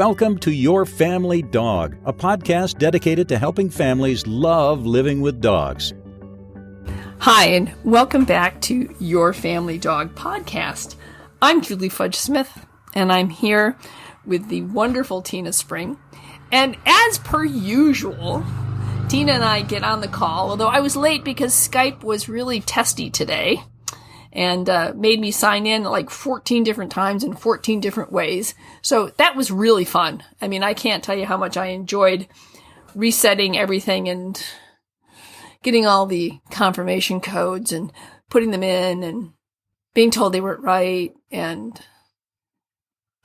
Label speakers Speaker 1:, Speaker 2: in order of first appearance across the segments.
Speaker 1: welcome to Your Family Dog, a podcast dedicated to helping families love living with dogs.
Speaker 2: Hi, and welcome back to Your Family Dog podcast. I'm Julie Fudge Smith, and I'm here with the wonderful Tina Spring. And as per usual, Tina and I get on the call, although I was late because Skype was really testy today and made me sign in like 14 different times in 14 different ways. So that was really fun. I mean, I can't tell you how much I enjoyed resetting everything and getting all the confirmation codes and putting them in and being told they weren't right. And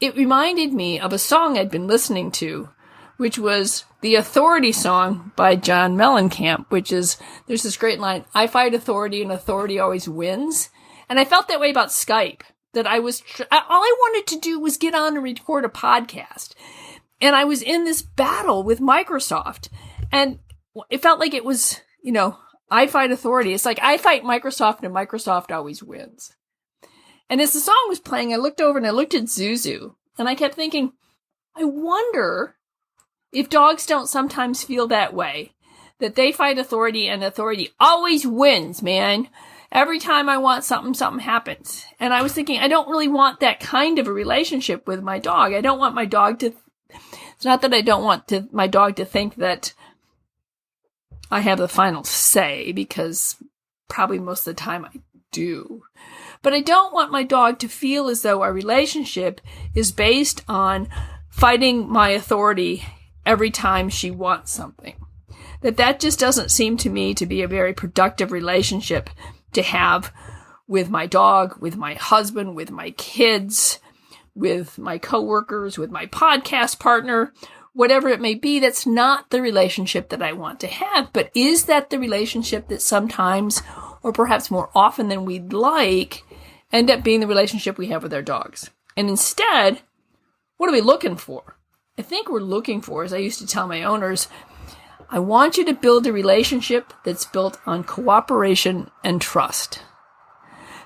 Speaker 2: it reminded me of a song I'd been listening to, which was the Authority song by John Mellencamp, which is, there's this great line, I fight authority and authority always wins. And I felt that way about Skype, that all I wanted to do was get on and record a podcast. And I was in this battle with Microsoft. And it felt like it was, I fight authority. It's like I fight Microsoft and Microsoft always wins. And as the song was playing, I looked over and I looked at Zuzu. And I kept thinking, I wonder if dogs don't sometimes feel that way. That they fight authority and authority always wins, man. Every time I want something, something happens. And I was thinking, I don't really want that kind of a relationship with my dog. I don't want my dog to, it's not that I don't want my dog to think that I have the final say, because probably most of the time I do. But I don't want my dog to feel as though our relationship is based on fighting my authority every time she wants something. That just doesn't seem to me to be a very productive relationship to have with my dog, with my husband, with my kids, with my coworkers, with my podcast partner, whatever it may be. That's not the relationship that I want to have. But is that the relationship that sometimes, or perhaps more often than we'd like, end up being the relationship we have with our dogs? And instead, what are we looking for? I think we're looking for, as I used to tell my owners, I want you to build a relationship that's built on cooperation and trust.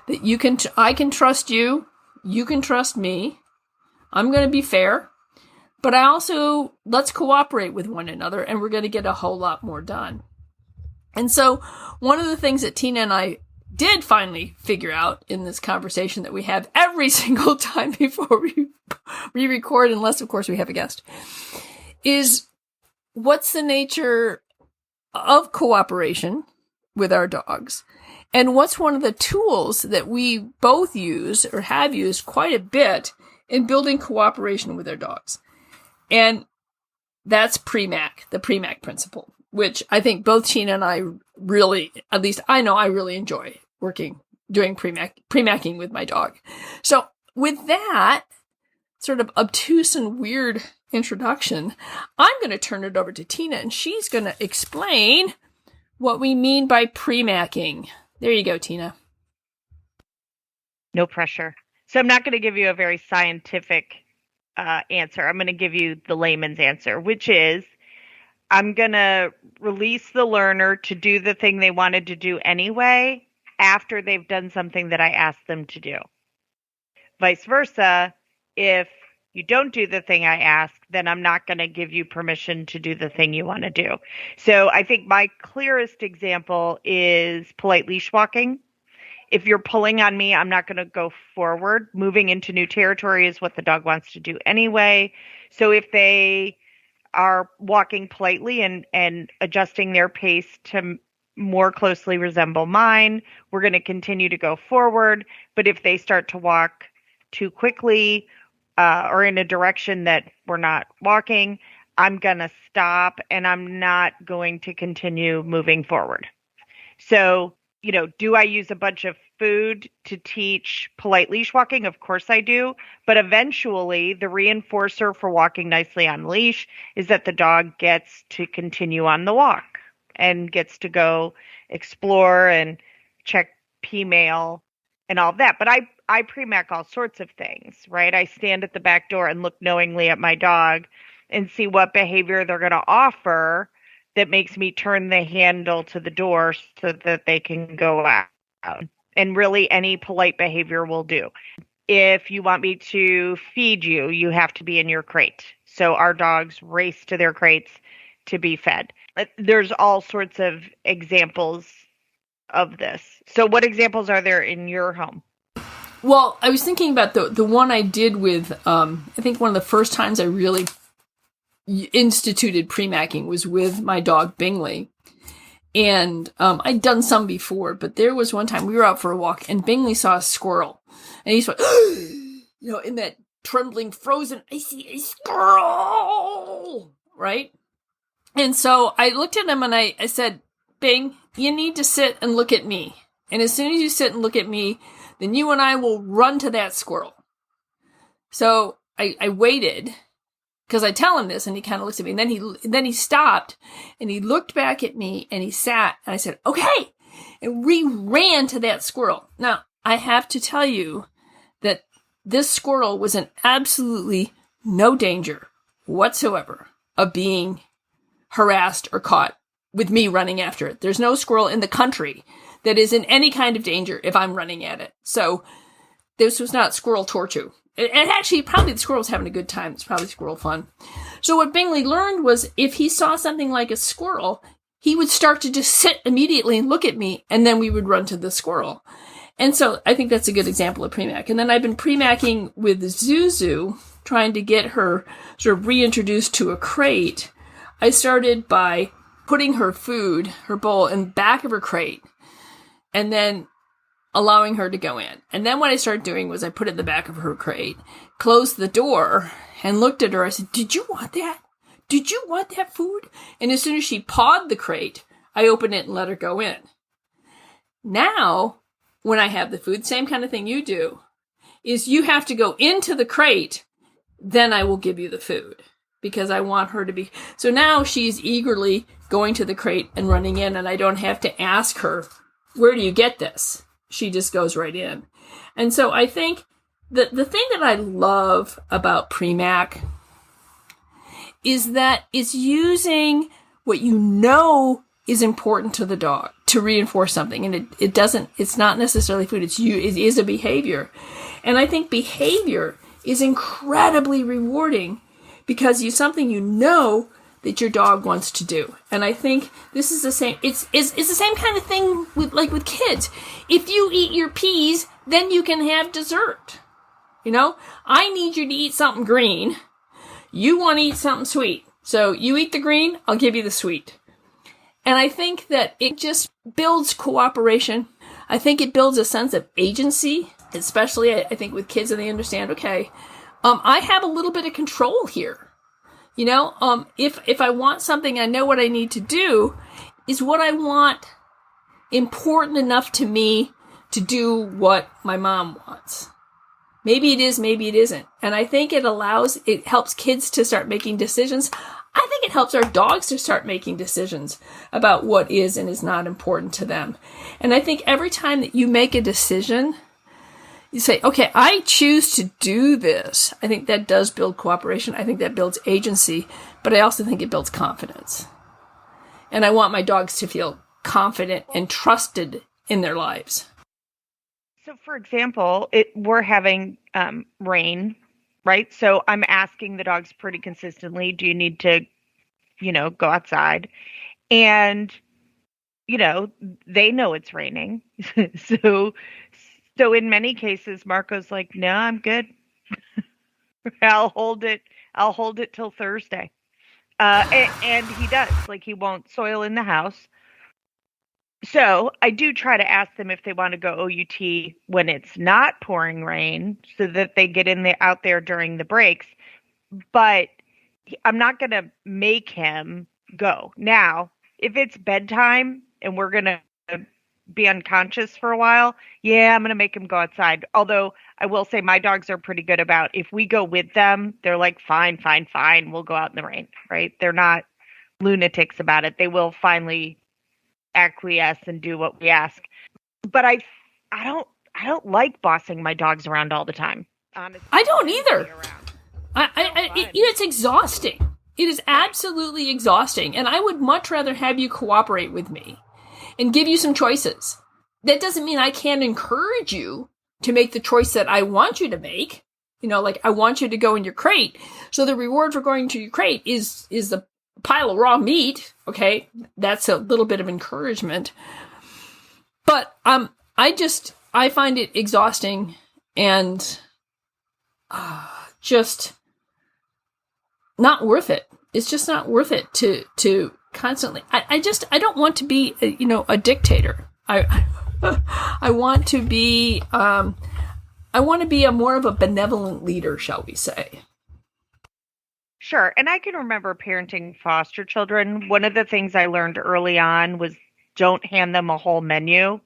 Speaker 2: That I can trust you, you can trust me, I'm going to be fair, but let's cooperate with one another and we're going to get a whole lot more done. And so one of the things that Tina and I did finally figure out in this conversation that we have every single time before we record, unless of course we have a guest, is what's the nature of cooperation with our dogs? And what's one of the tools that we both use or have used quite a bit in building cooperation with our dogs? And that's Premack, the Premack Principle, which I think both Tina and I really, at least I know I really enjoy doing premacking with my dog. So with that sort of obtuse and weird introduction, I'm going to turn it over to Tina, and she's going to explain what we mean by premacking. There you go, Tina.
Speaker 3: No pressure. So I'm not going to give you a very scientific answer. I'm going to give you the layman's answer, which is I'm going to release the learner to do the thing they wanted to do anyway after they've done something that I asked them to do. Vice versa, if you don't do the thing I ask, then I'm not going to give you permission to do the thing you want to do. So I think my clearest example is polite leash walking. If you're pulling on me, I'm not going to go forward. Moving into new territory is what the dog wants to do anyway. So if they are walking politely and adjusting their pace to more closely resemble mine, we're going to continue to go forward. But if they start to walk too quickly, or in a direction that we're not walking, I'm going to stop and I'm not going to continue moving forward. So, do I use a bunch of food to teach polite leash walking? Of course I do. But eventually the reinforcer for walking nicely on leash is that the dog gets to continue on the walk and gets to go explore and check P-mail and all of that. But I premack all sorts of things, right? I stand at the back door and look knowingly at my dog and see what behavior they're going to offer that makes me turn the handle to the door so that they can go out. And really any polite behavior will do. If you want me to feed you, you have to be in your crate. So our dogs race to their crates to be fed. There's all sorts of examples of this. So what examples are there in your home?
Speaker 2: Well, I was thinking about the one I did with, I think one of the first times I really instituted premacking was with my dog Bingley. And I'd done some before, but there was one time we were out for a walk and Bingley saw a squirrel. And he went, in that trembling, frozen, I see a squirrel, right? And so I looked at him and I said, Bing, you need to sit and look at me. And as soon as you sit and look at me, then you and I will run to that squirrel. So I waited, because I tell him this, and he kind of looks at me, and then he stopped, and he looked back at me, and he sat, and I said, okay, and we ran to that squirrel. Now, I have to tell you that this squirrel was in absolutely no danger whatsoever of being harassed or caught with me running after it. There's no squirrel in the country that is in any kind of danger if I'm running at it. So this was not squirrel torture. And actually, probably the squirrel was having a good time. It's probably squirrel fun. So what Bingley learned was if he saw something like a squirrel, he would start to just sit immediately and look at me, and then we would run to the squirrel. And so I think that's a good example of premack. And then I've been premacking with Zuzu, trying to get her sort of reintroduced to a crate. I started by putting her food, her bowl, in the back of her crate, and then allowing her to go in. And then what I started doing was I put it in the back of her crate, closed the door, and looked at her. I said, did you want that? Did you want that food? And as soon as she pawed the crate, I opened it and let her go in. Now, when I have the food, same kind of thing you do, is you have to go into the crate, then I will give you the food. Because I want her to be... So now she's eagerly going to the crate and running in, and I don't have to ask her, where do you get this? She just goes right in. And so I think that the thing that I love about Premack is that it's using what you know is important to the dog to reinforce something. And it's not necessarily food, it is a behavior. And I think behavior is incredibly rewarding because it's something you know that your dog wants to do. And I think this is the same, it's the same kind of thing with kids. If you eat your peas, then you can have dessert. I need you to eat something green. You want to eat something sweet. So you eat the green, I'll give you the sweet. And I think that it just builds cooperation. I think it builds a sense of agency, especially I think with kids, and they understand, okay, I have a little bit of control here. If I want something, I know what I need to do. Is what I want important enough to me to do what my mom wants? Maybe it is, maybe it isn't. And I think it helps kids to start making decisions. I think it helps our dogs to start making decisions about what is and is not important to them. And I think every time that you make a decision, you say, okay, I choose to do this. I think that does build cooperation. I think that builds agency, but I also think it builds confidence. And I want my dogs to feel confident and trusted in their lives.
Speaker 3: So, for example, we're having rain, right? So I'm asking the dogs pretty consistently, do you need to, go outside? And, they know it's raining. So in many cases, Marco's like, no, I'm good. I'll hold it till Thursday. And he does. Like, he won't soil in the house. So I do try to ask them if they want to go OUT when it's not pouring rain so that they get out there during the breaks. But I'm not going to make him go. Now, if it's bedtime and we're going to be unconscious for a while, yeah, I'm going to make him go outside. Although I will say my dogs are pretty good about, if we go with them, they're like, fine, we'll go out in the rain, right? They're not lunatics about it. They will finally acquiesce and do what we ask. But I don't like bossing my dogs around all the time. Honestly,
Speaker 2: I don't either. It's exhausting. It is absolutely exhausting. And I would much rather have you cooperate with me and give you some choices. That doesn't mean I can't encourage you to make the choice that I want you to make. Like, I want you to go in your crate. So the reward for going to your crate is the pile of raw meat. Okay. That's a little bit of encouragement. But, I find it exhausting and, just not worth it. It's just not worth it to constantly, I don't want to be, a dictator. I want to be, a more of a benevolent leader, shall we say.
Speaker 3: Sure. And I can remember parenting foster children. One of the things I learned early on was don't hand them a whole menu.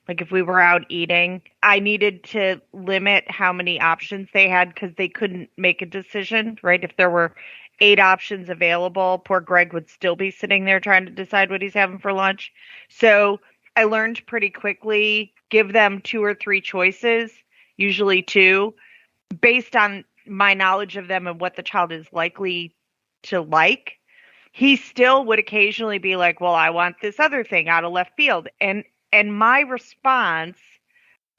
Speaker 3: Like if we were out eating, I needed to limit how many options they had because they couldn't make a decision, right? If there were 8 options available, poor Greg would still be sitting there trying to decide what he's having for lunch. So I learned pretty quickly, give them 2 or 3 choices, usually 2, based on my knowledge of them and what the child is likely to like. He still would occasionally be like, well, I want this other thing out of left field. And my response,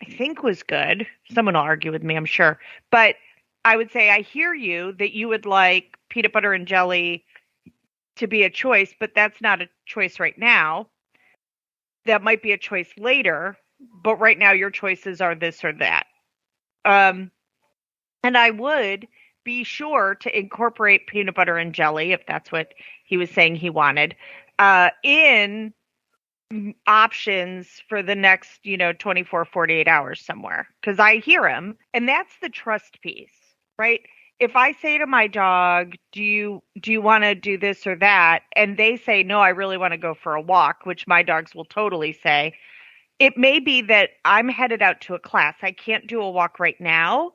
Speaker 3: I think, was good. Someone will argue with me, I'm sure. But I would say, I hear you that you would like peanut butter and jelly to be a choice, but that's not a choice right now. That might be a choice later, but right now your choices are this or that. And I would be sure to incorporate peanut butter and jelly, if that's what he was saying he wanted, in options for the next, 24, 48 hours somewhere. Because I hear him, and that's the trust piece, right? If I say to my dog, do you want to do this or that? And they say, no, I really want to go for a walk, which my dogs will totally say. It may be that I'm headed out to a class. I can't do a walk right now,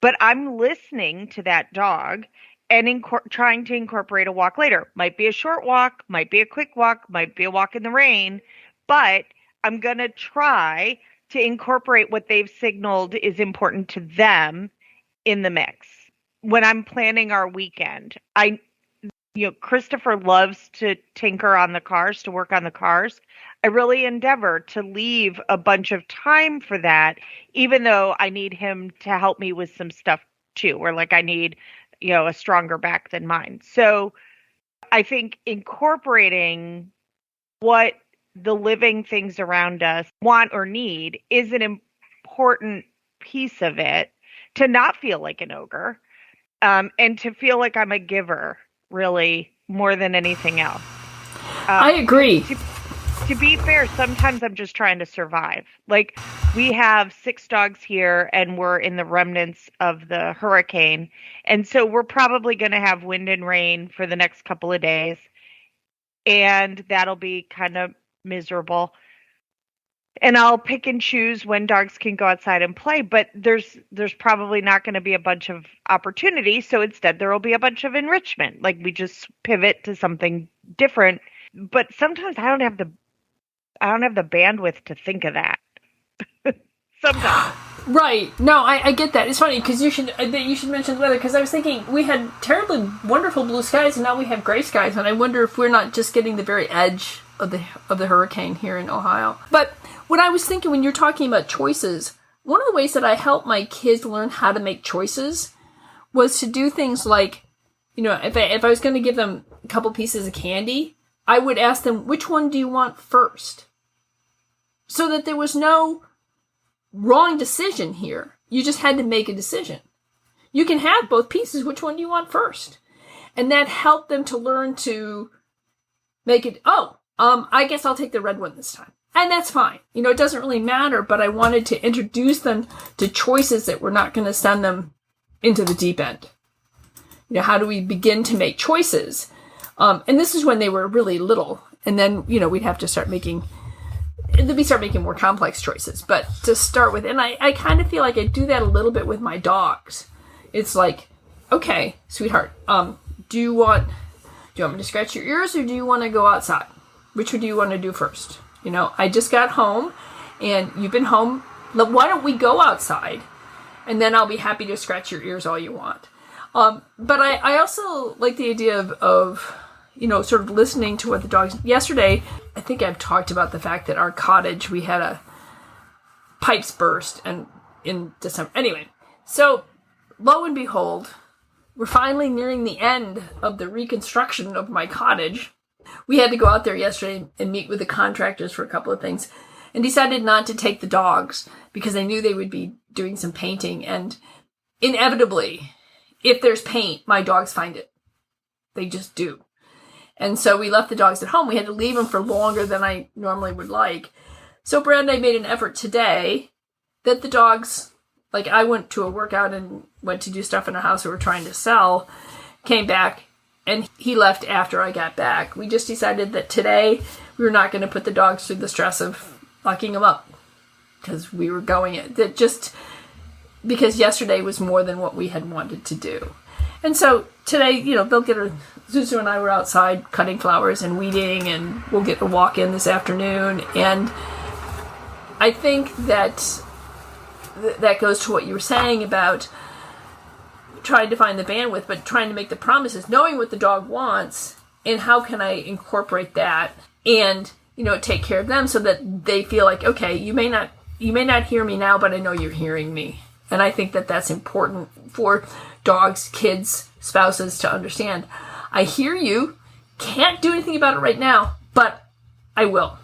Speaker 3: but I'm listening to that dog and trying to incorporate a walk later. Might be a short walk, might be a quick walk, might be a walk in the rain, but I'm going to try to incorporate what they've signaled is important to them in the mix. When I'm planning our weekend, Christopher loves to tinker on the cars, to work on the cars. I really endeavor to leave a bunch of time for that, even though I need him to help me with some stuff too, or like I need, a stronger back than mine. So I think incorporating what the living things around us want or need is an important piece of it, to not feel like an ogre, and to feel like I'm a giver, really, more than anything else.
Speaker 2: I agree.
Speaker 3: To be fair, sometimes I'm just trying to survive. Like, we have 6 dogs here, and we're in the remnants of the hurricane. And so we're probably going to have wind and rain for the next couple of days. And that'll be kind of miserable. And I'll pick and choose when dogs can go outside and play, but there's probably not going to be a bunch of opportunity. So instead there will be a bunch of enrichment. Like, we just pivot to something different. But sometimes I don't have the bandwidth to think of that. Sometimes.
Speaker 2: Right. No, I get that. It's funny because you should mention the weather, because I was thinking we had terribly wonderful blue skies and now we have gray skies, and I wonder if we're not just getting the very edge of the hurricane here in Ohio. But what I was thinking when you're talking about choices, one of the ways that I help my kids learn how to make choices was to do things like, if I was going to give them a couple pieces of candy, I would ask them, which one do you want first? So that there was no wrong decision here. You just had to make a decision. You can have both pieces. Which one do you want first? And that helped them to learn to make it, I guess I'll take the red one this time. And that's fine. It doesn't really matter, but I wanted to introduce them to choices that were not going to send them into the deep end. How do we begin to make choices? And this is when they were really little. And then, we'd have to start making more complex choices. But to start with, and I kind of feel like I do that a little bit with my dogs. It's like, okay, sweetheart, do you want me to scratch your ears, or do you want to go outside? Which one do you want to do first? I just got home and you've been home. Why don't we go outside? And then I'll be happy to scratch your ears all you want. But I also like the idea of sort of listening to what the dogs. Yesterday, I think I've talked about the fact that our cottage, we had a pipes burst and in December. Anyway, so lo and behold, we're finally nearing the end of the reconstruction of my cottage. We had to go out there yesterday and meet with the contractors for a couple of things and decided not to take the dogs because I knew they would be doing some painting. And inevitably, if there's paint, my dogs find it. They just do. And so we left the dogs at home. We had to leave them for longer than I normally would like. So Brad and I made an effort today that the dogs, like I went to a workout and went to do stuff in a house we were trying to sell, came back, and he left after I got back. We just decided that today we were not going to put the dogs through the stress of locking them up because we were going it. Just because yesterday was more than what we had wanted to do. And so today, they'll get Zuzu and I were outside cutting flowers and weeding, and we'll get a walk in this afternoon. And I think that that goes to what you were saying about trying to find the bandwidth, but trying to make the promises, knowing what the dog wants, and how can I incorporate that and, take care of them so that they feel like, okay, you may not hear me now, but I know you're hearing me. And I think that that's important for dogs, kids, spouses to understand. I hear you, can't do anything about it right now, but I will.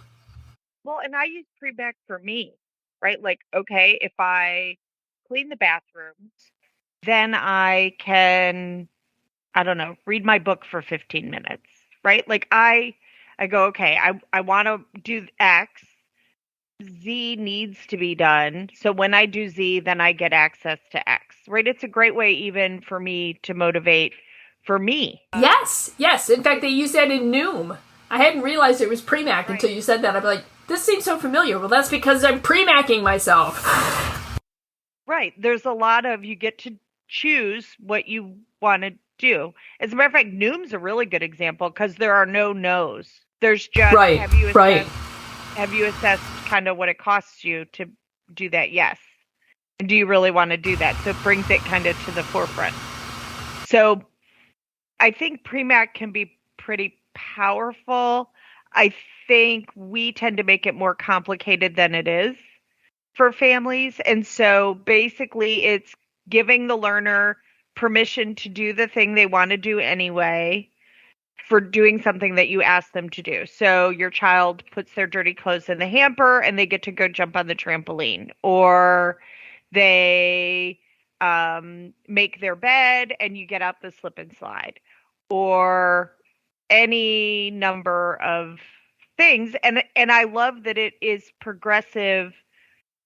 Speaker 3: Well, and I use Premack for me, right? Like, okay, if I clean the bathrooms, then I can, I don't know, read my book for 15 minutes, right? Like I go, okay, I want to do X. Z needs to be done. So when I do Z, then I get access to X, right? It's a great way even for me to motivate for me.
Speaker 2: Yes. In fact, they use that in Noom. I hadn't realized it was Premack until you said that. I'd be like, this seems so familiar. Well, that's because I'm Premacking myself.
Speaker 3: Right. There's a lot of, you get to choose what you want to do. As a matter of fact, Noom's a really good example because there are no no's. There's just, have you assessed kind of what it costs you to do that? Yes. And do you really want to do that? So it brings it kind of to the forefront. So I think Premack can be pretty powerful. I think we tend to make it more complicated than it is for families. And so basically it's giving the learner permission to do the thing they want to do anyway for doing something that you ask them to do. So your child puts their dirty clothes in the hamper and they get to go jump on the trampoline, or they make their bed and you get out the slip and slide, or any number of things. And I love that it is progressive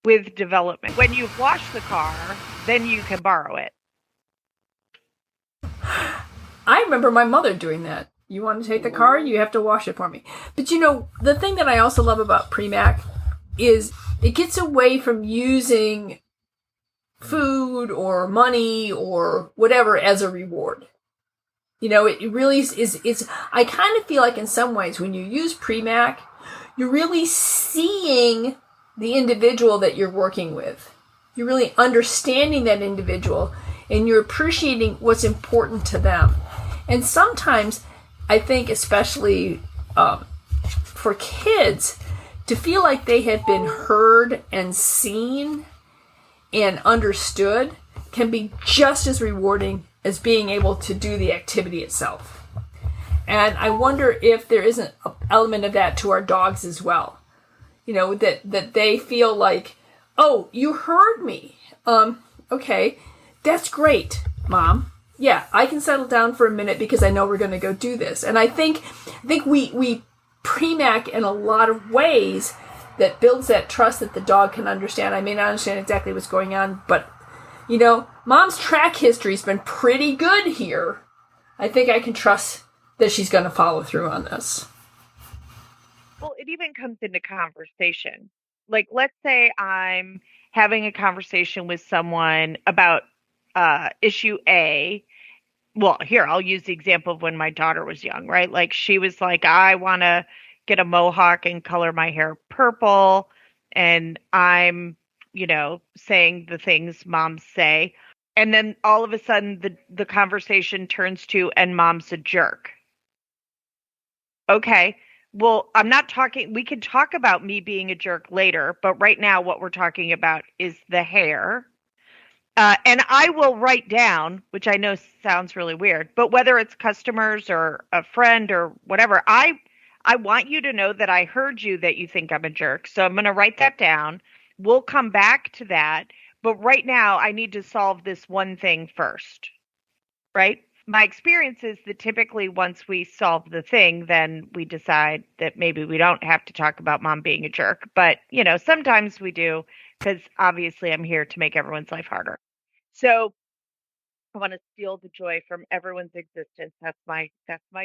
Speaker 3: with development. When you've washed the car, then you can borrow it.
Speaker 2: I remember my mother doing that. You want to take the car? You have to wash it for me. But the thing that I also love about Premack is it gets away from using food or money or whatever as a reward. It really is, I kind of feel like in some ways when you use Premack, you're really seeing the individual that you're working with. You're really understanding that individual and you're appreciating what's important to them. And sometimes I think especially for kids, to feel like they have been heard and seen and understood can be just as rewarding as being able to do the activity itself. And I wonder if there isn't an element of that to our dogs as well. That they feel like, oh, you heard me. Okay, that's great, Mom. Yeah, I can settle down for a minute because I know we're going to go do this. And I think we Premack in a lot of ways that builds that trust that the dog can understand. I may not understand exactly what's going on, but, Mom's track history's been pretty good here. I think I can trust that she's going to follow through on this.
Speaker 3: Well, it even comes into conversation. Like, let's say I'm having a conversation with someone about issue A. Well, here, I'll use the example of when my daughter was young, right? Like, she was like, I want to get a mohawk and color my hair purple. And I'm, saying the things moms say. And then all of a sudden the conversation turns to, and Mom's a jerk. Okay. Well, we can talk about me being a jerk later, but right now what we're talking about is the hair. And I will write down, which I know sounds really weird, but whether it's customers or a friend or whatever, I want you to know that I heard you that you think I'm a jerk. So I'm going to write that down. We'll come back to that. But right now, I need to solve this one thing first, right? My experience is that typically once we solve the thing, then we decide that maybe we don't have to talk about mom being a jerk. But, sometimes we do because obviously I'm here to make everyone's life harder. So I want to steal the joy from everyone's existence. That's my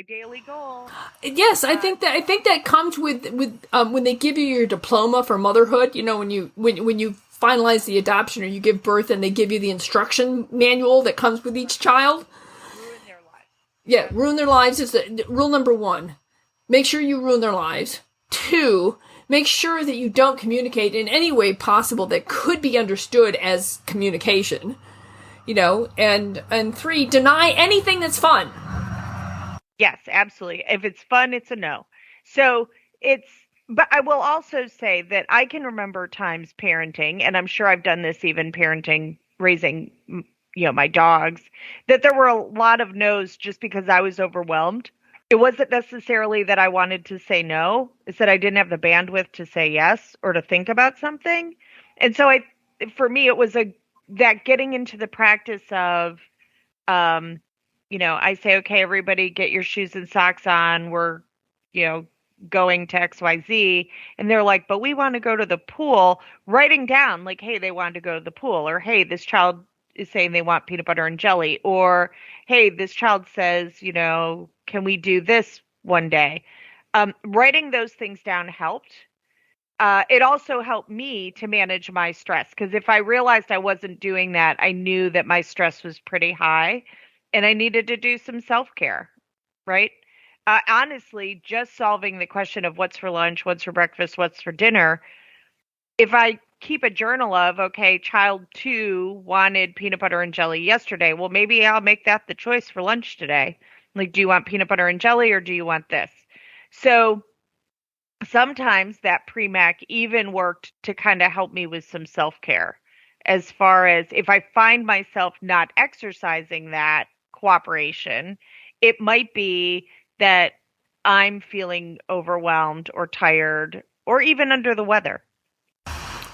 Speaker 3: daily goal.
Speaker 2: Yes, I think that comes with when they give you your diploma for motherhood. When you finalize the adoption or you give birth, and they give you the instruction manual that comes with each child.
Speaker 3: Ruin their lives.
Speaker 2: Yeah, ruin their lives is rule number 1. Make sure you ruin their lives. 2, make sure that you don't communicate in any way possible that could be understood as communication. And 3, deny anything that's fun.
Speaker 3: Yes, absolutely. If it's fun, it's a no. But I will also say that I can remember times parenting, and I'm sure I've done this even parenting, raising, my dogs, that there were a lot of no's just because I was overwhelmed. It wasn't necessarily that I wanted to say no. It's that I didn't have the bandwidth to say yes or to think about something. And so for me, it was that getting into the practice of, I say, okay, everybody get your shoes and socks on. We're, going to XYZ. And they're like, but we want to go to the pool. Writing down like, hey, they want to go to the pool. Or, hey, this child is saying they want peanut butter and jelly. Or, hey, this child says, can we do this one day? Writing those things down helped. It also helped me to manage my stress, because if I realized I wasn't doing that, I knew that my stress was pretty high and I needed to do some self-care, right? Honestly, just solving the question of what's for lunch, what's for breakfast, what's for dinner. If I keep a journal of, okay, child 2 wanted peanut butter and jelly yesterday. Well, maybe I'll make that the choice for lunch today. Like, do you want peanut butter and jelly or do you want this? So sometimes that Premack even worked to kind of help me with some self-care, as far as if I find myself not exercising that cooperation, it might be that I'm feeling overwhelmed or tired or even under the weather.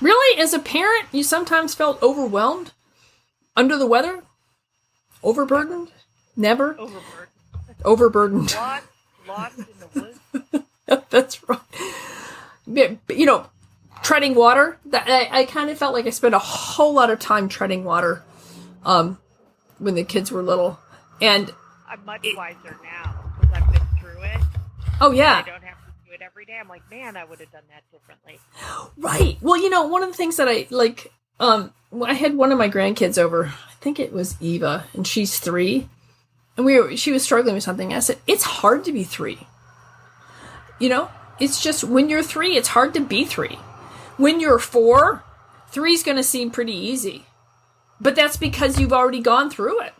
Speaker 2: Really? As a parent, you sometimes felt overwhelmed? Under the weather? Overburdened? Never? Overburdened.
Speaker 3: Lost in the woods.
Speaker 2: That's right. Treading water. I kind of felt like I spent a whole lot of time treading water when the kids were little. And
Speaker 3: I'm much wiser now because I've been through it.
Speaker 2: Oh, yeah.
Speaker 3: I don't have to do it every day. I'm like, man, I would have done that differently.
Speaker 2: Right. Well, one of the things that I like, I had one of my grandkids over. I think it was Eva, and she's 3. And she was struggling with something. I said, it's hard to be 3. It's just when you're 3, it's hard to be 3. When you're 4, 3 is going to seem pretty easy. But that's because you've already gone through it.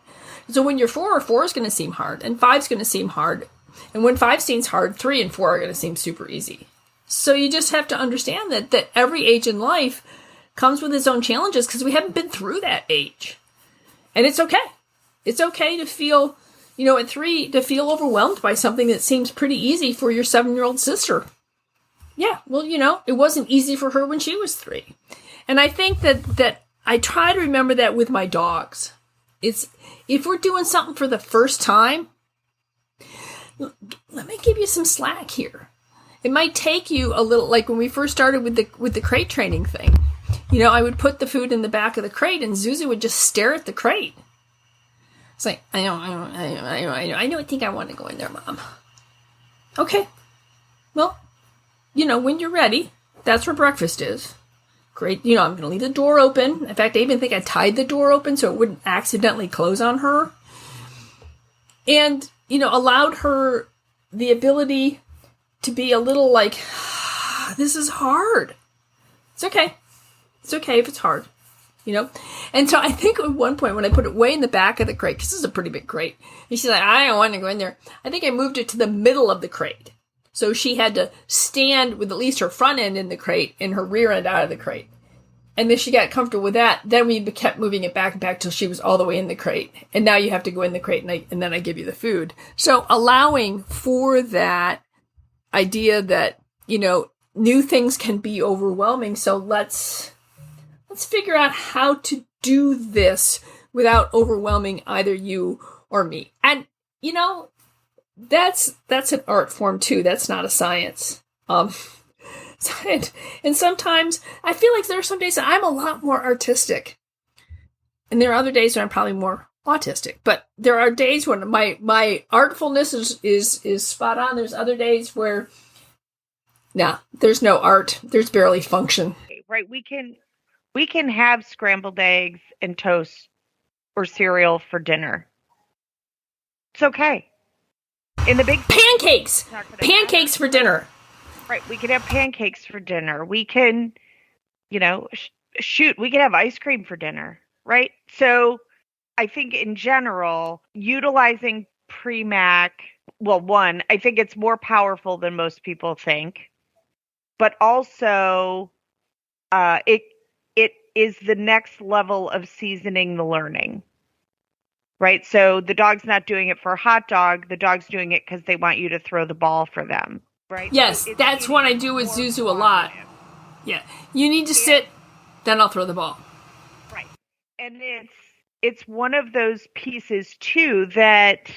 Speaker 2: So when you're 4 is going to seem hard, and 5 is going to seem hard. And when 5 seems hard, 3 and 4 are going to seem super easy. So you just have to understand that every age in life comes with its own challenges because we haven't been through that age. And it's okay. It's okay to feel, at 3, to feel overwhelmed by something that seems pretty easy for your 7-year-old sister. Yeah, well, it wasn't easy for her when she was 3. And I think that I try to remember that with my dogs. It's, if we're doing something for the first time, let me give you some slack here. It might take you a little, like when we first started with the crate training thing. I would put the food in the back of the crate and Zuzu would just stare at the crate. It's like, I don't think I want to go in there, Mom. Okay. Well, when you're ready, that's where breakfast is. Great. I'm going to leave the door open. In fact, I even think I tied the door open so it wouldn't accidentally close on her. And, allowed her the ability to be a little like, this is hard. It's okay. It's okay if it's hard, And so I think at one point when I put it way in the back of the crate, because this is a pretty big crate, and she's like, I don't want to go in there. I think I moved it to the middle of the crate. So she had to stand with at least her front end in the crate and her rear end out of the crate. And then she got comfortable with that. Then we kept moving it back and back till she was all the way in the crate. And now you have to go in the crate and then I give you the food. So allowing for that idea that, new things can be overwhelming. So let's figure out how to do this without overwhelming either you or me. And, that's an art form too. That's not a science. And sometimes I feel like there are some days that I'm a lot more artistic. And there are other days when I'm probably more autistic. But there are days when my artfulness is spot on. There's other days where, there's no art. There's barely function.
Speaker 3: Right. We can have scrambled eggs and toast or cereal for dinner. It's okay. In the big
Speaker 2: pancakes for dinner.
Speaker 3: Right. We can have pancakes for dinner. We can, we can have ice cream for dinner. Right. So I think in general, utilizing Premack, one, I think it's more powerful than most people think, but also it is the next level of seasoning the learning. Right. So the dog's not doing it for a hot dog. The dog's doing it because they want you to throw the ball for them. Right.
Speaker 2: Yes,
Speaker 3: so
Speaker 2: that's what I do with Zuzu a lot. Yeah. You need to sit, then I'll throw the ball.
Speaker 3: Right. And it's one of those pieces too that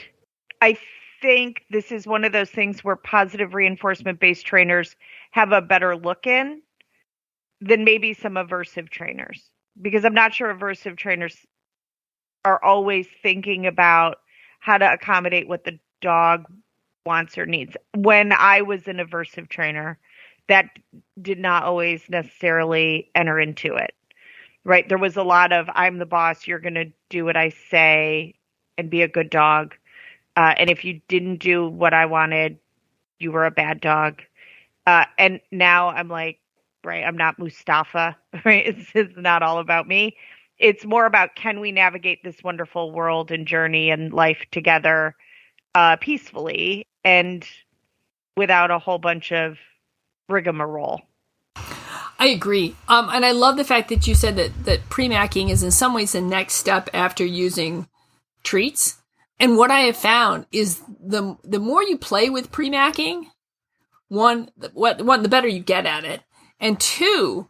Speaker 3: I think this is one of those things where positive reinforcement based trainers have a better look in than maybe some aversive trainers. Because I'm not sure aversive trainers are always thinking about how to accommodate what the dog wants or needs. When I was an aversive trainer, that did not always necessarily enter into it, right? There was a lot of, I'm the boss, you're going to do what I say and be a good dog. And if you didn't do what I wanted, you were a bad dog. And now I'm like, right, I'm not Mustafa, right? It's not all about me. It's more about, can we navigate this wonderful world and journey and life together peacefully and without a whole bunch of rigmarole.
Speaker 2: I agree. And I love the fact that you said that premacking is in some ways the next step after using treats. And what I have found is the more you play with premacking, one, the better you get at it. And two,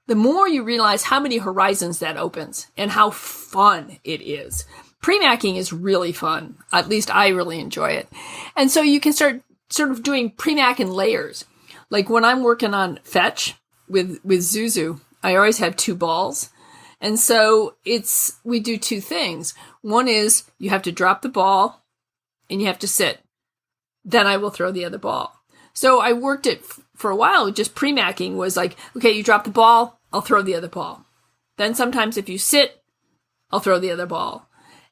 Speaker 2: the more you realize how many horizons that opens and how fun it is. Premacking is really fun. At least I really enjoy it. And so you can start sort of doing premack in layers. Like when I'm working on fetch with Zuzu, I always have 2 balls. And so we do 2 things. One is you have to drop the ball and you have to sit. Then I will throw the other ball. So I worked it for a while. Just premacking was like, okay, you drop the ball, I'll throw the other ball. Then sometimes if you sit, I'll throw the other ball.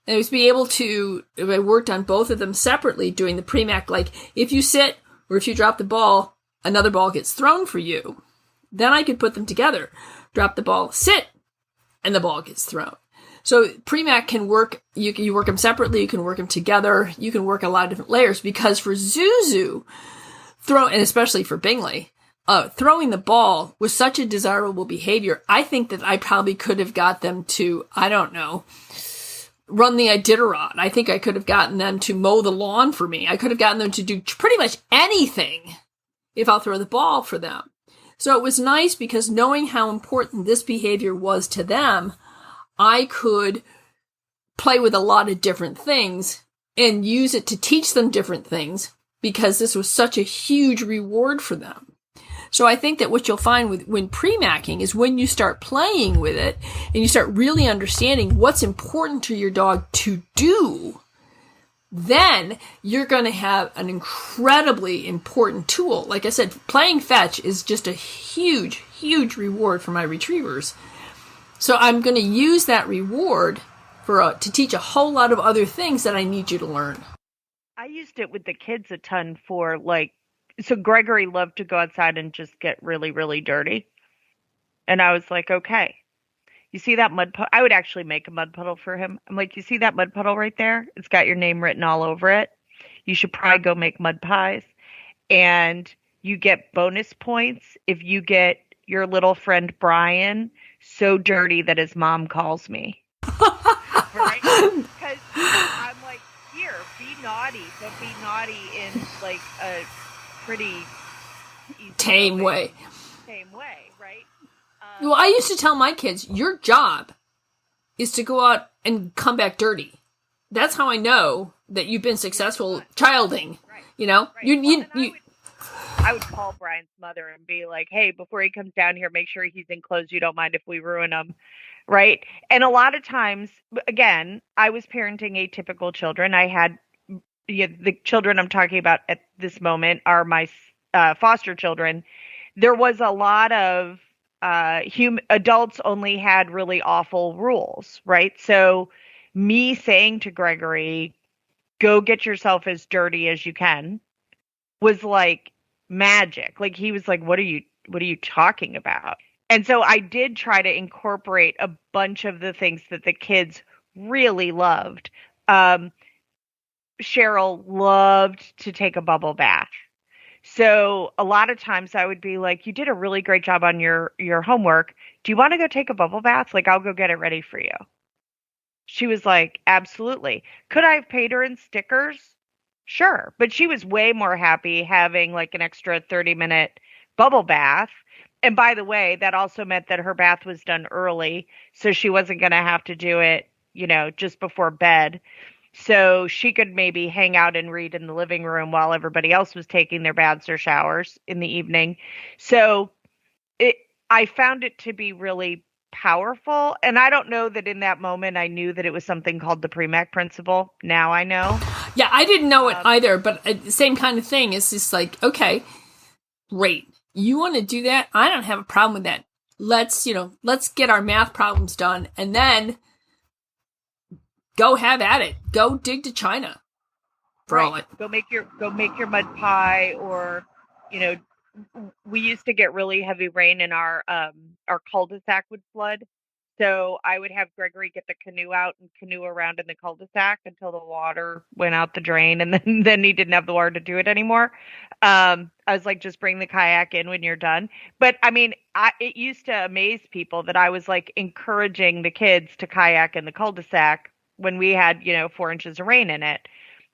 Speaker 2: And I was be able to, if I worked on both of them separately, doing the premack, like if you sit or if you drop the ball, another ball gets thrown for you. Then I could put them together. Drop the ball, sit, and the ball gets thrown. So premack can work, you work them separately, you can work them together, you can work a lot of different layers, because for Zuzu, and especially for Bingley, throwing the ball was such a desirable behavior. I think that I probably could have got them to, I don't know, run the Iditarod. I think I could have gotten them to mow the lawn for me. I could have gotten them to do pretty much anything if I'll throw the ball for them. So it was nice because knowing how important this behavior was to them, I could play with a lot of different things and use it to teach them different things because this was such a huge reward for them. So I think that what you'll find when premacking is when you start playing with it and you start really understanding what's important to your dog to do, then you're going to have an incredibly important tool. Like I said, playing fetch is just a huge, huge reward for my retrievers. So I'm going to use that reward to teach a whole lot of other things that I need you to learn.
Speaker 3: I used it with the kids a ton for so Gregory loved to go outside and just get really, really dirty. And I was like, okay, you see that mud puddle? I would actually make a mud puddle for him. I'm like, you see that mud puddle right there? It's got your name written all over it. You should probably go make mud pies. And you get bonus points if you get your little friend Brian so dirty that his mom calls me. Right? Because I'm like, here, be naughty, but be naughty in like a pretty
Speaker 2: tame way.
Speaker 3: Tame way, right?
Speaker 2: Well, I used to tell my kids, your job is to go out and come back dirty. That's how I know that you've been successful childing.
Speaker 3: Right.
Speaker 2: You know,
Speaker 3: Right. I would call Brian's mother and be like, hey, before he comes down here, make sure he's in clothes you don't mind if we ruin him. Right. And a lot of times, again, I was parenting atypical children. I had the children I'm talking about at this moment are my foster children. There was a lot of adults only had really awful rules. Right. So me saying to Gregory, go get yourself as dirty as you can was like magic. Like he was like, what are you talking about? And so I did try to incorporate a bunch of the things that the kids really loved. Cheryl loved to take a bubble bath. So a lot of times I would be like, you did a really great job on your homework. Do you want to go take a bubble bath? Like, I'll go get it ready for you. She was like, absolutely. Could I have paid her in stickers? Sure. But she was way more happy having like an extra 30-minute bubble bath. And by the way, that also meant that her bath was done early. So she wasn't going to have to do it, just before bed. So she could maybe hang out and read in the living room while everybody else was taking their baths or showers in the evening. So I found it to be really powerful. And I don't know that in that moment I knew that it was something called the Premack Principle. Now I know.
Speaker 2: Yeah, I didn't know it either, but the same kind of thing. It's just like, okay, great. You want to do that? I don't have a problem with that. Let's get our math problems done and then go have at it. Go dig to China.
Speaker 3: Right. Go make your mud pie, or, we used to get really heavy rain and our cul-de-sac would flood. So I would have Gregory get the canoe out and canoe around in the cul-de-sac until the water went out the drain, and then he didn't have the water to do it anymore. I was like, just bring the kayak in when you're done. But I mean, it used to amaze people that I was like encouraging the kids to kayak in the cul-de-sac when we had, 4 inches of rain in it.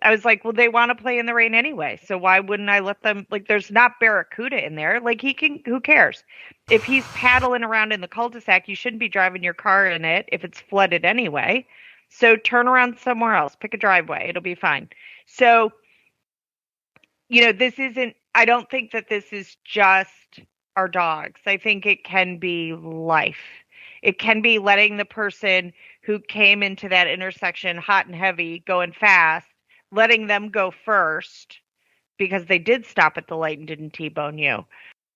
Speaker 3: I was like, well, they want to play in the rain anyway. So why wouldn't I let them? Like, there's not barracuda in there. Like, who cares? If he's paddling around in the cul-de-sac, you shouldn't be driving your car in it if it's flooded anyway. So turn around somewhere else, pick a driveway. It'll be fine. So, I don't think that this is just our dogs. I think it can be life. It can be letting the person who came into that intersection hot and heavy, going fast, letting them go first because they did stop at the light and didn't T-bone you.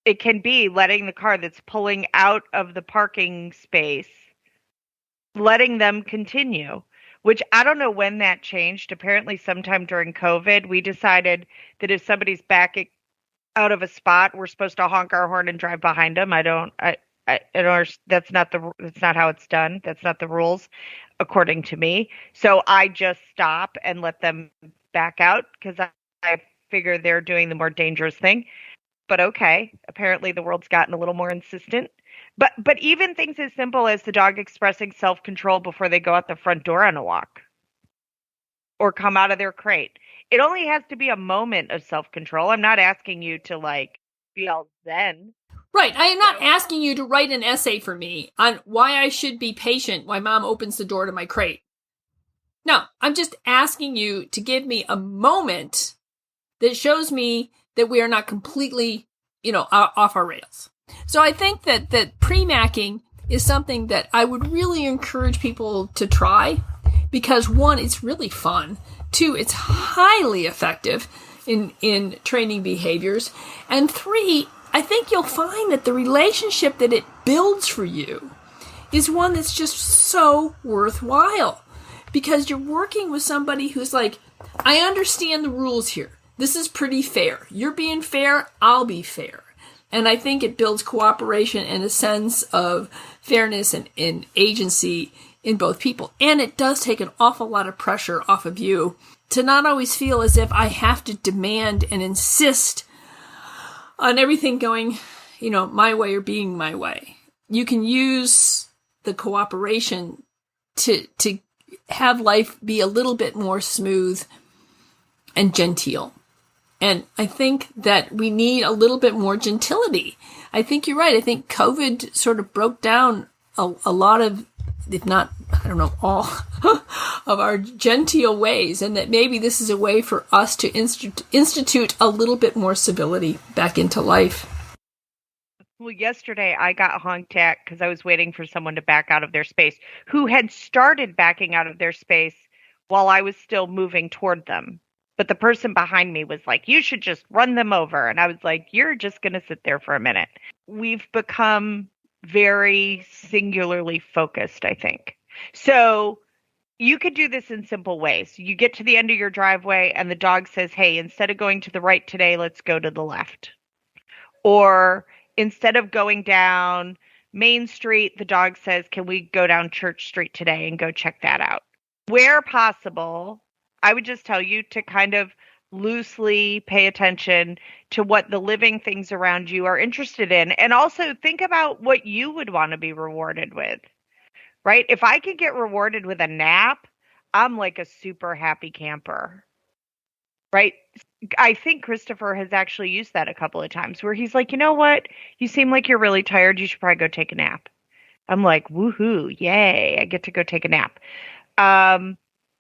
Speaker 3: It can be letting the car that's pulling out of the parking space, letting them continue, which I don't know when that changed. Apparently sometime during COVID, we decided that if somebody's backing out of a spot, we're supposed to honk our horn and drive behind them. I don't that's not how it's done. That's not the rules, according to me. So I just stop and let them back out because I figure they're doing the more dangerous thing. But okay, apparently the world's gotten a little more insistent. But even things as simple as the dog expressing self-control before they go out the front door on a walk or come out of their crate. It only has to be a moment of self-control. I'm not asking you to like be all zen.
Speaker 2: Right. I am not asking you to write an essay for me on why I should be patient while mom opens the door to my crate. No, I'm just asking you to give me a moment that shows me that we are not completely, off our rails. So I think that premacking is something that I would really encourage people to try because 1, it's really fun. 2, it's highly effective in training behaviors. And 3, I think you'll find that the relationship that it builds for you is one that's just so worthwhile because you're working with somebody who's like, I understand the rules here. This is pretty fair. You're being fair. I'll be fair. And I think it builds cooperation and a sense of fairness and agency in both people. And it does take an awful lot of pressure off of you to not always feel as if I have to demand and insist on everything going, my way or being my way. You can use the cooperation to have life be a little bit more smooth and genteel. And I think that we need a little bit more gentility. I think you're right. I think COVID sort of broke down a lot of, if not, I don't know, all of our genteel ways, and that maybe this is a way for us to institute a little bit more civility back into life.
Speaker 3: Well, yesterday I got honked at because I was waiting for someone to back out of their space who had started backing out of their space while I was still moving toward them. But the person behind me was like, you should just run them over. And I was like, you're just going to sit there for a minute. We've become very singularly focused, I think. So you could do this in simple ways. You get to the end of your driveway and the dog says, hey, instead of going to the right today, let's go to the left. Or instead of going down Main Street, the dog says, can we go down Church Street today and go check that out? Where possible, I would just tell you to kind of loosely pay attention to what the living things around you are interested in. And also think about what you would want to be rewarded with, right? If I could get rewarded with a nap, I'm like a super happy camper, right? I think Christopher has actually used that a couple of times where he's like, you know what? You seem like you're really tired. You should probably go take a nap. I'm like, woohoo, yay, I get to go take a nap.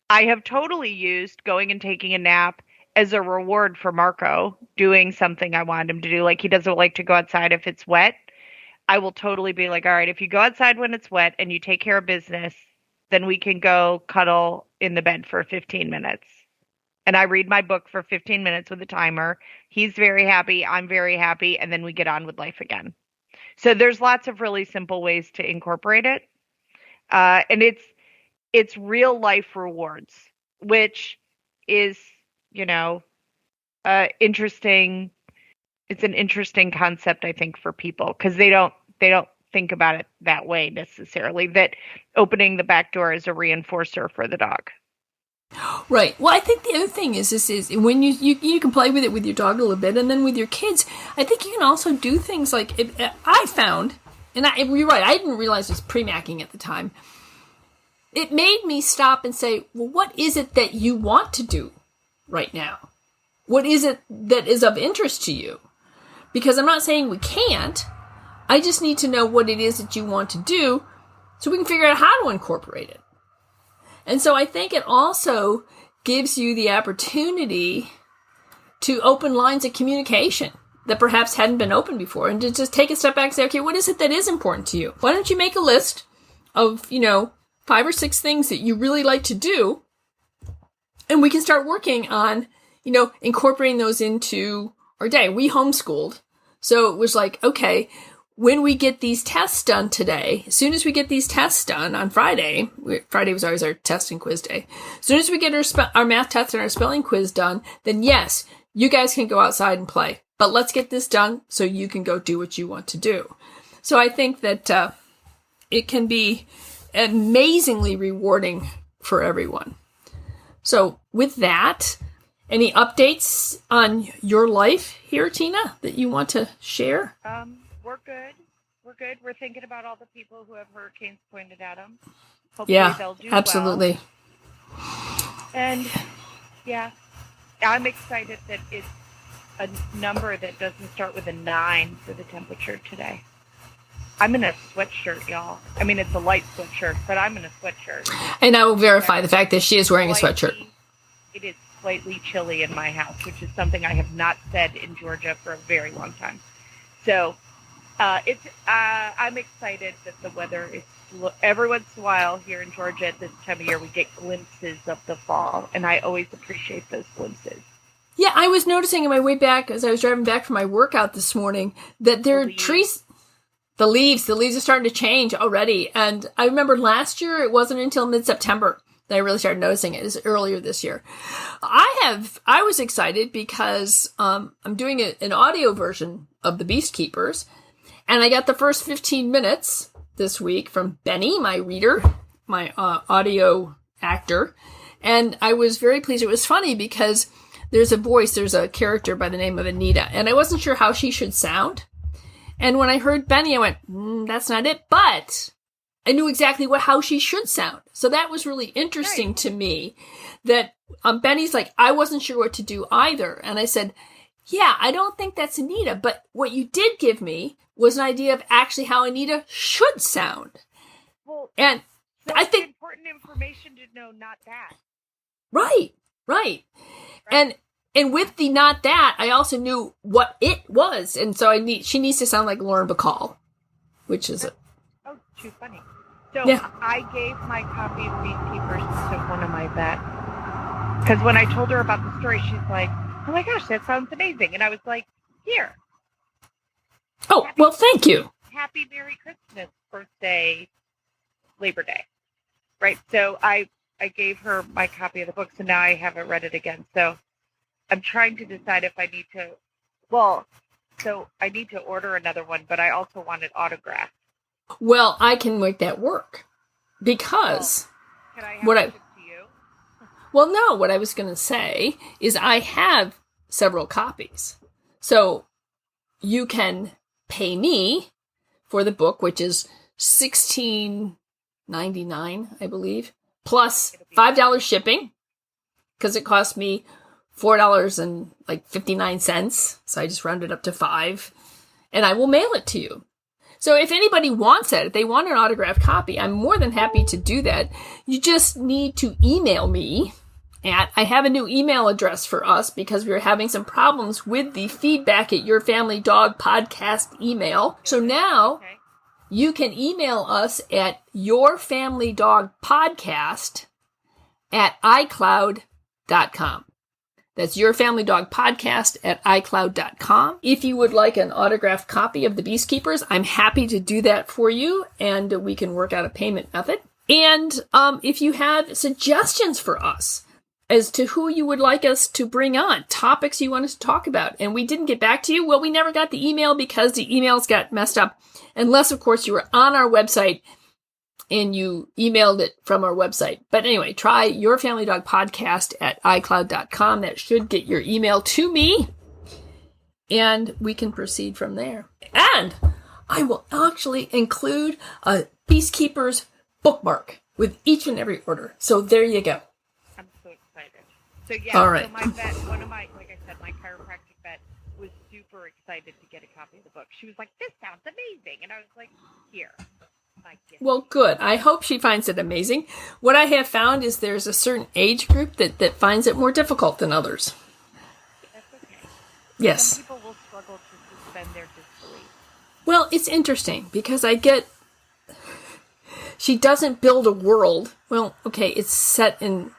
Speaker 3: I have totally used going and taking a nap as a reward for Marco doing something I want him to do. Like he doesn't like to go outside if it's wet. I will totally be like, all right, if you go outside when it's wet and you take care of business, then we can go cuddle in the bed for 15 minutes. And I read my book for 15 minutes with a timer. He's very happy. I'm very happy. And then we get on with life again. So there's lots of really simple ways to incorporate it. And it's real life rewards, which is, interesting. It's an interesting concept, I think, for people because they don't think about it that way necessarily, that opening the back door is a reinforcer for the dog.
Speaker 2: Right. Well, I think the other thing is when you can play with it with your dog a little bit, and then with your kids, I think you can also do things like I found, and you're right, I didn't realize it was premacking at the time. It made me stop and say, well, what is it that you want to do right now? What is it that is of interest to you? Because I'm not saying we can't. I just need to know what it is that you want to do so we can figure out how to incorporate it. And so I think it also gives you the opportunity to open lines of communication that perhaps hadn't been open before, and to just take a step back and say, okay, what is it that is important to you? Why don't you make a list of, 5 or 6 things that you really like to do, and we can start working on, incorporating those into our day. We homeschooled, so it was like, okay, when we get these tests done today, as soon as we get these tests done on Friday was always our test and quiz day. As soon as we get our math test and our spelling quiz done, then yes, you guys can go outside and play. But let's get this done so you can go do what you want to do. So I think that it can be amazingly rewarding for everyone. So with that, any updates on your life here, Tina, that you want to share?
Speaker 3: We're good. We're thinking about all the people who have hurricanes pointed at them. Hopefully they'll do
Speaker 2: absolutely.
Speaker 3: Well. And yeah, I'm excited that it's a number that doesn't start with a 9 for the temperature today. I'm in a sweatshirt, y'all. I mean, it's a light sweatshirt, but I'm in a sweatshirt.
Speaker 2: And I will verify the fact that she is wearing a sweatshirt.
Speaker 3: It is slightly chilly in my house, which is something I have not said in Georgia for a very long time. So I'm excited that the weather is every once in a while here in Georgia at this time of year, we get glimpses of the fall, and I always appreciate those glimpses.
Speaker 2: Yeah, I was noticing on my way back as I was driving back from my workout this morning that there are trees. The leaves are starting to change already. And I remember last year, it wasn't until mid-September that I really started noticing it. It was earlier this year. I was excited because I'm doing an audio version of The Beast Keepers. And I got the first 15 minutes this week from Benny, my reader, my audio actor. And I was very pleased. It was funny because there's a character by the name of Anita. And I wasn't sure how she should sound. And when I heard Benny, I went, that's not it. But I knew exactly how she should sound. So that was really interesting to me that Benny's like, I wasn't sure what to do either. And I said, yeah, I don't think that's Anita. But what you did give me was an idea of actually how Anita should sound.
Speaker 3: Well,
Speaker 2: and
Speaker 3: so
Speaker 2: I think
Speaker 3: important information to know, not that.
Speaker 2: Right. And with the not that, I also knew what it was. And so she needs to sound like Lauren Bacall, which is
Speaker 3: Oh, too funny. So
Speaker 2: yeah.
Speaker 3: I gave my copy of Beekeepers to one of my vets. Because when I told her about the story, she's like, oh my gosh, that sounds amazing. And I was like, here.
Speaker 2: Oh, well, thank you.
Speaker 3: Happy Merry Christmas, birthday, Labor Day. Right? So I gave her my copy of the book, so now I haven't read it again. So I'm trying to decide if I need to, so I need to order another one, but I also want it autographed.
Speaker 2: Well, I can make that work because
Speaker 3: can I have it to you?
Speaker 2: Well, no, what I was going to say is I have several copies. So you can pay me for the book, which is $16.99, I believe, plus $5 shipping, because it cost me $4.59. So I just rounded up to $5, and I will mail it to you. So if anybody wants it, if they want an autographed copy, I'm more than happy to do that. You just need to email me I have a new email address for us because we were having some problems with the feedback at Your Family Dog podcast email. So now you can email us at yourfamilydogpodcast@icloud.com. That's yourfamilydogpodcast@icloud.com. If you would like an autographed copy of The Beastkeepers, I'm happy to do that for you, and we can work out a payment method. And if you have suggestions for us as to who you would like us to bring on, topics you want us to talk about, and we didn't get back to you, well, we never got the email because the emails got messed up, unless, of course, you were on our website and you emailed it from our website. But anyway, try yourfamilydogpodcast@icloud.com. That should get your email to me, and we can proceed from there. And I will actually include a Beastkeepers bookmark with each and every order. So there you go.
Speaker 3: I'm so excited. So yeah,
Speaker 2: all right.
Speaker 3: So my vet, one of my, like I said, my chiropractic vet was super excited to get a copy of the book. She was like, "This sounds amazing," and I was like, "Here." Well,
Speaker 2: good. I hope she finds it amazing. What I have found is there's a certain age group that finds it more difficult than others.
Speaker 3: That's okay.
Speaker 2: Yes.
Speaker 3: Some people will struggle to suspend their disbelief.
Speaker 2: Well, it's interesting because she doesn't build a world. Well, okay, it's set in,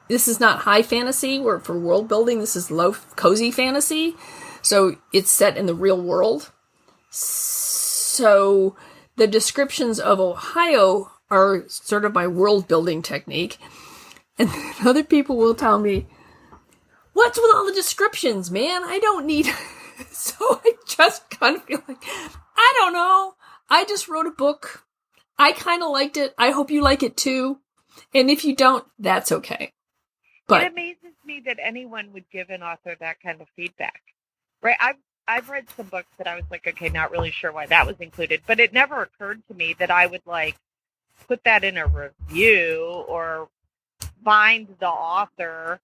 Speaker 2: this is not high fantasy or for world building. This is low, cozy fantasy. So it's set in the real world. So the descriptions of Ohio are sort of my world building technique. And then other people will tell me, what's with all the descriptions, man? I don't need... So I just kind of feel like, I don't know. I just wrote a book. I kind of liked it. I hope you like it too. And if you don't, that's okay. But
Speaker 3: it amazes me that anyone would give an author that kind of feedback. Right? I've read some books that I was like, okay, not really sure why that was included, but it never occurred to me that I would put that in a review or find the author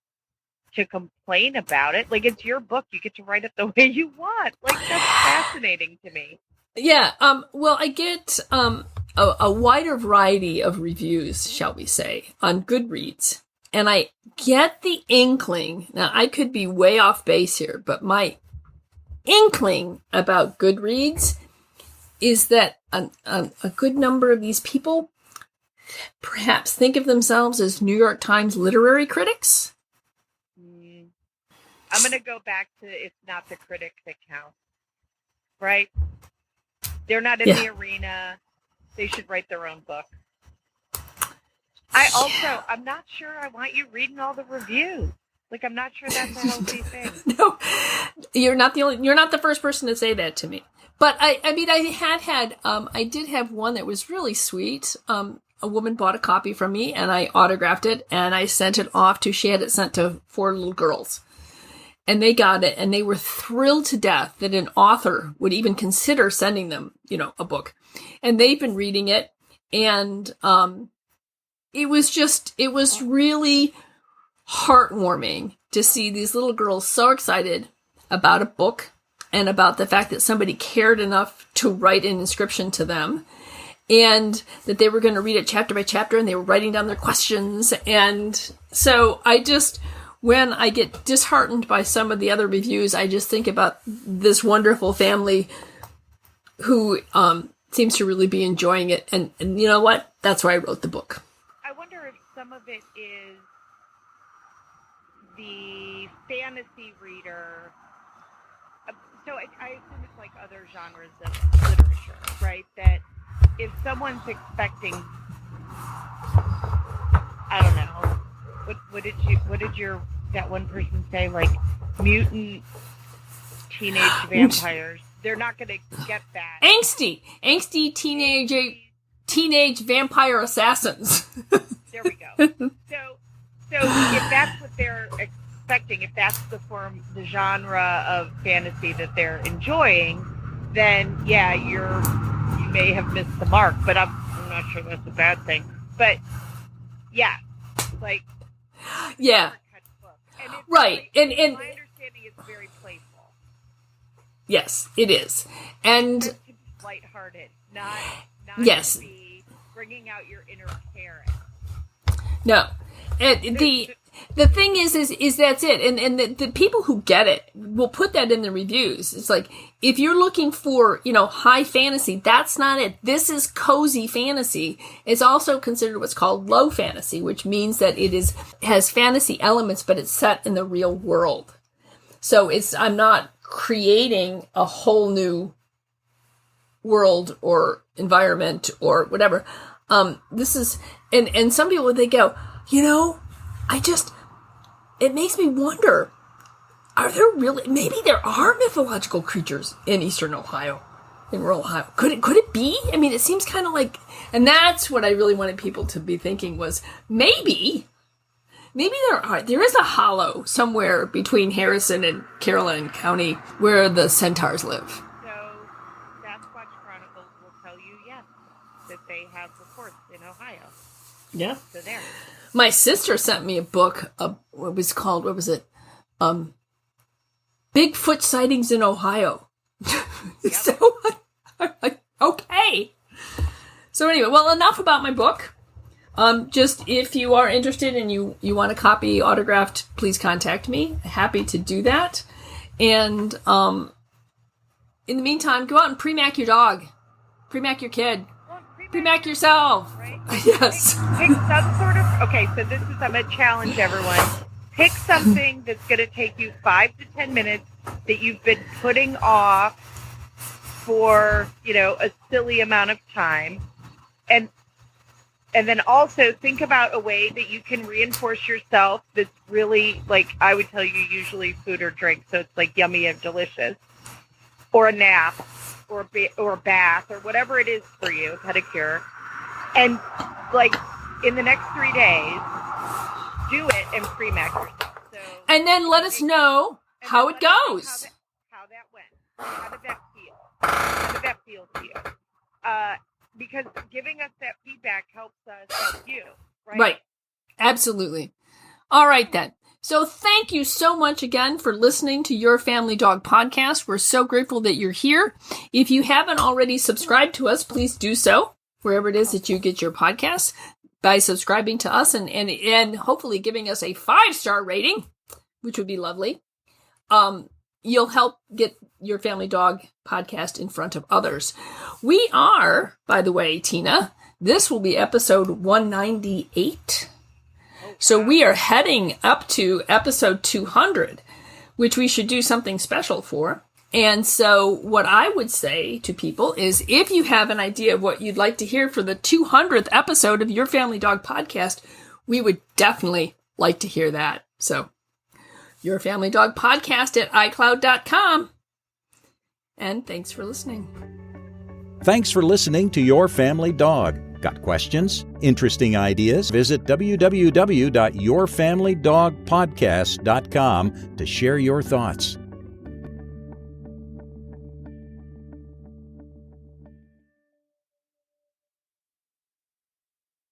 Speaker 3: to complain about it. It's your book. You get to write it the way you want. That's fascinating to me.
Speaker 2: Yeah. Well, I get a wider variety of reviews, shall we say, on Goodreads. And I get the inkling. Now, I could be way off base here, but my inkling about Goodreads is that a good number of these people perhaps think of themselves as New York Times literary critics.
Speaker 3: I'm going to go back to it's not the critic that counts, right? They're not in the arena. They should write their own book. I'm not sure I want you reading all the reviews. I'm not sure that's a healthy thing.
Speaker 2: No, you're not the first person to say that to me. But I did have one that was really sweet. A woman bought a copy from me and I autographed it and I sent it off she had it sent to 4 little girls. And they got it and they were thrilled to death that an author would even consider sending them, a book. and they've been reading it. And it was really heartwarming to see these little girls so excited about a book and about the fact that somebody cared enough to write an inscription to them, and that they were going to read it chapter by chapter, and they were writing down their questions. And so when I get disheartened by some of the other reviews, I just think about this wonderful family who seems to really be enjoying it. And you know what? That's why I wrote the book.
Speaker 3: I wonder if some of it is the fantasy reader. So I assume it's like other genres of literature, right? That if someone's expecting, I don't know, what did that one person say? Like mutant teenage vampires. They're not going to get that.
Speaker 2: Angsty teenage vampire assassins.
Speaker 3: There we go. So if that's what they're expecting, if that's the genre of fantasy that they're enjoying, then yeah, you may have missed the mark. But I'm not sure that's a bad thing. But yeah, like
Speaker 2: yeah,
Speaker 3: and
Speaker 2: right,
Speaker 3: and my understanding is very playful.
Speaker 2: Yes, it is, and
Speaker 3: to be lighthearted, not
Speaker 2: yes,
Speaker 3: to be bringing out your inner parent.
Speaker 2: No, the thing is that's it, and the people who get it will put that in the reviews. It's like, if you're looking for, high fantasy, that's not it. This is cozy fantasy. It's also considered what's called low fantasy, which means that it has fantasy elements, but it's set in the real world. So I'm not creating a whole new world or environment or whatever. This is, and some people, they go, it makes me wonder, maybe there are mythological creatures in Eastern Ohio, in rural Ohio. Could it be? I mean, it seems kind of like, and that's what I really wanted people to be thinking was, maybe there is a hollow somewhere between Harrison and Caroline County where the centaurs live.
Speaker 3: So Sasquatch Chronicles will tell you, yes, that they have reports in Ohio.
Speaker 2: Yeah.
Speaker 3: So there.
Speaker 2: My sister sent me a book. What was it? Bigfoot sightings in Ohio. Yep. So I'm like, okay. So anyway, well, enough about my book. Just if you are interested and you want a copy autographed, please contact me. Happy to do that. And in the meantime, go out and premack your dog. Premack your kid. Premack yourself. Right? Yes.
Speaker 3: Pick some sort of, okay, so I'm going to challenge everyone. Pick something that's going to take you 5 to 10 minutes that you've been putting off for, a silly amount of time. And then also think about a way that you can reinforce yourself that's really, like I would tell you, usually food or drink, so it's like yummy and delicious. Or a nap, or a bath, or whatever it is for you, a pedicure. And, like, in the next 3 days, do it and premack yourself. So,
Speaker 2: and then let us know how it goes.
Speaker 3: How that went. How did that feel? How did that feel to you? Because giving us that feedback helps us help you, right?
Speaker 2: Right. Absolutely. All right, then. So thank you so much again for listening to Your Family Dog Podcast. We're so grateful that you're here. If you haven't already subscribed to us, please do so wherever it is that you get your podcasts by subscribing to us and hopefully giving us a 5-star rating, which would be lovely. You'll help get Your Family Dog Podcast in front of others. We are, by the way, Tina, this will be episode 198. So we are heading up to episode 200, which we should do something special for. And so what I would say to people is, if you have an idea of what you'd like to hear for the 200th episode of Your Family Dog Podcast, we would definitely like to hear that. So Your Family Dog Podcast at iCloud.com. And thanks for listening.
Speaker 1: Thanks for listening to Your Family Dog. Got questions? Interesting ideas? Visit www.yourfamilydogpodcast.com to share your thoughts.